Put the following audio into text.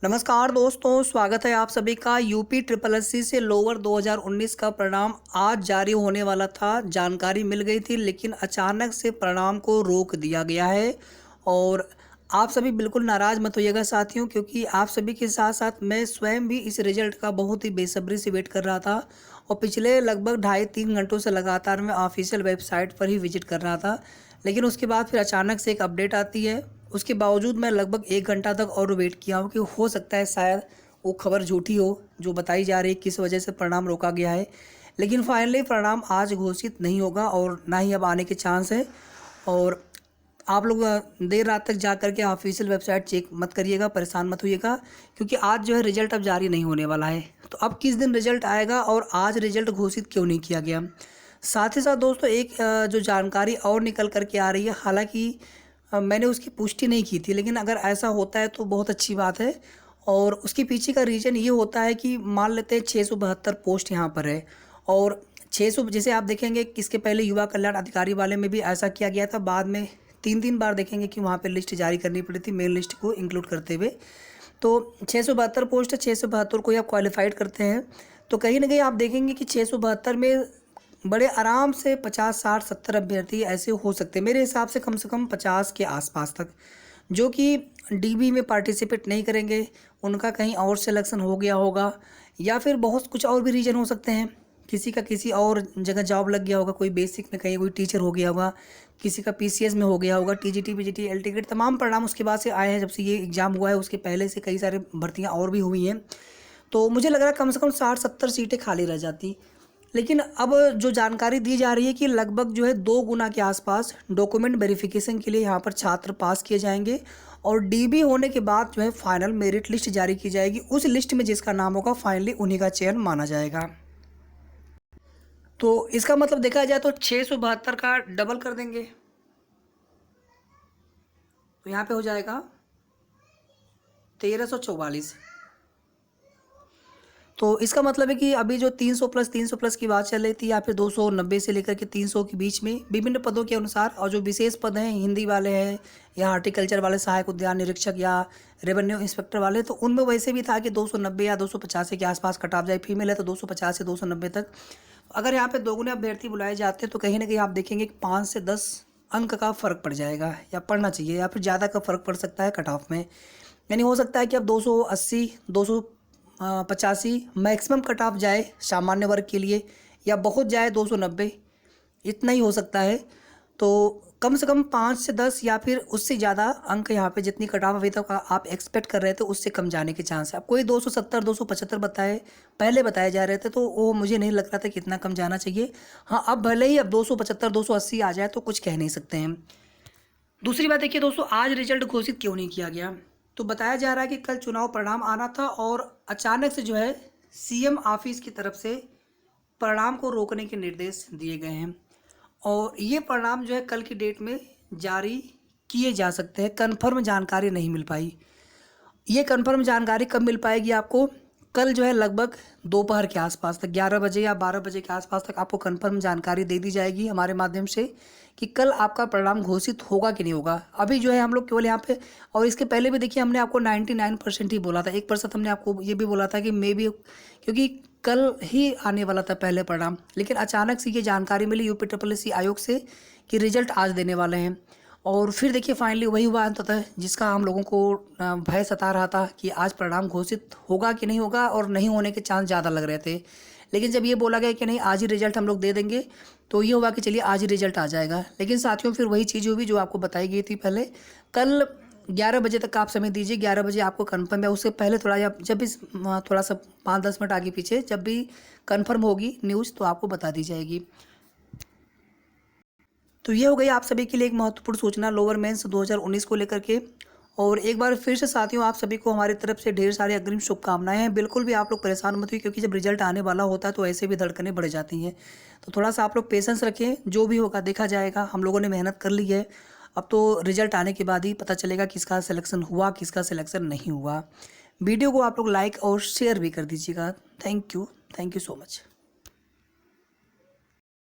नमस्कार दोस्तों, स्वागत है आप सभी का। यूपी ट्रिपल एससी से लोअर 2019 का परिणाम आज जारी होने वाला था। जानकारी मिल गई थी, लेकिन अचानक से परिणाम को रोक दिया गया है। और आप सभी बिल्कुल नाराज़ मत होइएगा साथियों, क्योंकि आप सभी के साथ साथ मैं स्वयं भी इस रिजल्ट का बहुत ही बेसब्री से वेट कर रहा था। और पिछले लगभग 2.5-3 घंटों से लगातार मैं ऑफिशियल वेबसाइट पर ही विजिट कर रहा था, लेकिन उसके बाद फिर अचानक से एक अपडेट आती है। उसके बावजूद मैं लगभग 1 घंटा तक और वेट किया हूँ कि हो सकता है शायद वो खबर झूठी हो जो बताई जा रही है, किस वजह से परिणाम रोका गया है। लेकिन फाइनली परिणाम आज घोषित नहीं होगा और ना ही अब आने के चांस है। और आप लोग देर रात तक जा करके ऑफिशियल वेबसाइट चेक मत करिएगा, परेशान मत होइएगा, क्योंकि आज जो है रिजल्ट अब जारी नहीं होने वाला है। तो अब किस दिन रिजल्ट आएगा और आज रिजल्ट घोषित क्यों नहीं किया गया। साथ ही साथ दोस्तों एक जो जानकारी और निकल करके आ रही है, हालांकि मैंने उसकी पुष्टि नहीं की थी, लेकिन अगर ऐसा होता है तो बहुत अच्छी बात है। और उसके पीछे का रीज़न ये होता है कि मान लेते हैं 672 पोस्ट यहाँ पर है, और 600 जैसे आप देखेंगे कि इसके पहले युवा कल्याण अधिकारी वाले में भी ऐसा किया गया था। बाद में 3-3 बार देखेंगे कि वहाँ पे लिस्ट जारी करनी पड़ी थी, मेन लिस्ट को इंक्लूड करते हुए। तो 672 पोस्ट है, 672 को ही आप क्वालिफाइड करते हैं, तो कहीं ना कहीं आप देखेंगे कि 672 में बड़े आराम से 50, 60, 70 अभ्यर्थी ऐसे हो सकते हैं मेरे हिसाब से कम 50 के आसपास तक, जो कि डीबी में पार्टिसिपेट नहीं करेंगे। उनका कहीं और सिलेक्शन हो गया होगा, या फिर बहुत कुछ और भी रीज़न हो सकते हैं। किसी का किसी और जगह जॉब लग गया होगा, कोई बेसिक में कहीं कोई टीचर हो गया होगा, किसी का पीसीएस में हो गया होगा, टीजीटी पीजीटी एल टिकट तमाम परिणाम उसके बाद से आए हैं। जब से ये एग्ज़ाम हुआ है उसके पहले से कई सारे भर्तियाँ और भी हुई हैं। तो मुझे लग रहा है कम से कम 60-70 सीटें खाली रह जाती। लेकिन अब जो जानकारी दी जा रही है कि लगभग जो है 2 गुना के आसपास डॉक्यूमेंट वेरिफिकेशन के लिए यहाँ पर छात्र पास किए जाएंगे, और डीबी होने के बाद जो है फाइनल मेरिट लिस्ट जारी की जाएगी। उस लिस्ट में जिसका नाम होगा फाइनली उन्हीं का चयन माना जाएगा। तो इसका मतलब देखा जाए तो 672 का डबल कर देंगे तो यहाँ पे हो जाएगा 1344। तो इसका मतलब है कि अभी जो 300 प्लस की बात चल रही थी, या फिर 290 से लेकर के 300 के बीच में विभिन्न पदों के अनुसार, और जो विशेष पद हैं हिंदी वाले हैं या हार्टिकल्चर वाले, सहायक उद्यान निरीक्षक या रेवेन्यू इंस्पेक्टर वाले, तो उनमें वैसे भी था कि 290 या 285 के आसपास कट ऑफ जाए। फीमेल है तो 250 से 290 तक। अगर यहाँ पे दोगुने अभ्यर्थी बुलाए जाते हैं तो कहीं ना कहीं आप देखेंगे कि 5 से 10 अंक का फ़र्क पड़ जाएगा, या पड़ना चाहिए, या फिर ज़्यादा का फ़र्क पड़ सकता है कट ऑफ में। यानी हो सकता है कि अब 280, 285 मैक्सिमम कट ऑफ जाए सामान्य वर्ग के लिए, या बहुत जाए 290, इतना ही हो सकता है। तो कम से कम 5 से 10 या फिर उससे ज़्यादा अंक यहाँ पे जितनी कट ऑफ अभी तक आप एक्सपेक्ट कर रहे थे उससे कम जाने के चांस है। अब कोई 270, 275 पहले बताए जा रहे थे, तो वो मुझे नहीं लग रहा था कि इतना कम जाना चाहिए। हाँ, अब भले ही अब 275, 280 आ जाए तो कुछ कह नहीं सकते हैं। दूसरी बात देखिए दोस्तों, आज रिजल्ट घोषित क्यों नहीं किया गया। तो बताया जा रहा है कि कल चुनाव परिणाम आना था, और अचानक से जो है सीएम ऑफिस की तरफ से परिणाम को रोकने के निर्देश दिए गए हैं, और ये परिणाम जो है कल की डेट में जारी किए जा सकते हैं। कन्फर्म जानकारी नहीं मिल पाई। ये कन्फर्म जानकारी कब मिल पाएगी आपको? कल जो है लगभग दोपहर के आसपास तक, 11 बजे या 12 बजे के आसपास तक आपको कन्फर्म जानकारी दे दी जाएगी हमारे माध्यम से कि कल आपका परिणाम घोषित होगा कि नहीं होगा। अभी जो है हम लोग केवल यहाँ पे, और इसके पहले भी देखिए हमने आपको 99% ही बोला था, 1% हमने आपको ये भी बोला था कि मे बी, क्योंकि कल ही आने वाला था पहले परिणाम। लेकिन अचानक से ये जानकारी मिली यूपी ट्रिपल एससी आयोग से कि रिजल्ट आज देने वाले हैं, और फिर देखिए फाइनली वही हुआ अंततः जिसका हम लोगों को भय सता रहा था कि आज परिणाम घोषित होगा कि नहीं होगा, और नहीं होने के चांस ज़्यादा लग रहे थे। लेकिन जब ये बोला गया कि नहीं आज ही रिजल्ट हम लोग दे देंगे, तो ये हुआ कि चलिए आज ही रिजल्ट आ जाएगा। लेकिन साथियों फिर वही चीज़ हुई जो आपको बताई गई थी पहले। कल 11 बजे तक आप समय दीजिए, 11 बजे आपको कन्फर्म है, उससे पहले थोड़ा, या जब भी थोड़ा सा 5-10 मिनट आगे पीछे जब भी कन्फर्म होगी न्यूज़ तो आपको बता दी जाएगी। तो ये हो गई आप सभी के लिए एक महत्वपूर्ण सूचना लोअर मेंस 2019 को लेकर के। और एक बार फिर से साथियों आप सभी को हमारी तरफ से ढेर सारी अग्रिम शुभकामनाएं हैं। बिल्कुल भी आप लोग परेशान मत हुई, क्योंकि जब रिजल्ट आने वाला होता है तो ऐसे भी धड़कनें बढ़ जाती हैं। तो थोड़ा सा आप लोग पेशेंस रखें, जो भी होगा देखा जाएगा। हम लोगों ने मेहनत कर ली है, अब तो रिजल्ट आने के बाद ही पता चलेगा किसका सिलेक्शन हुआ, किसका सिलेक्शन नहीं हुआ। वीडियो को आप लोग लाइक और शेयर भी कर दीजिएगा। Thank you so much.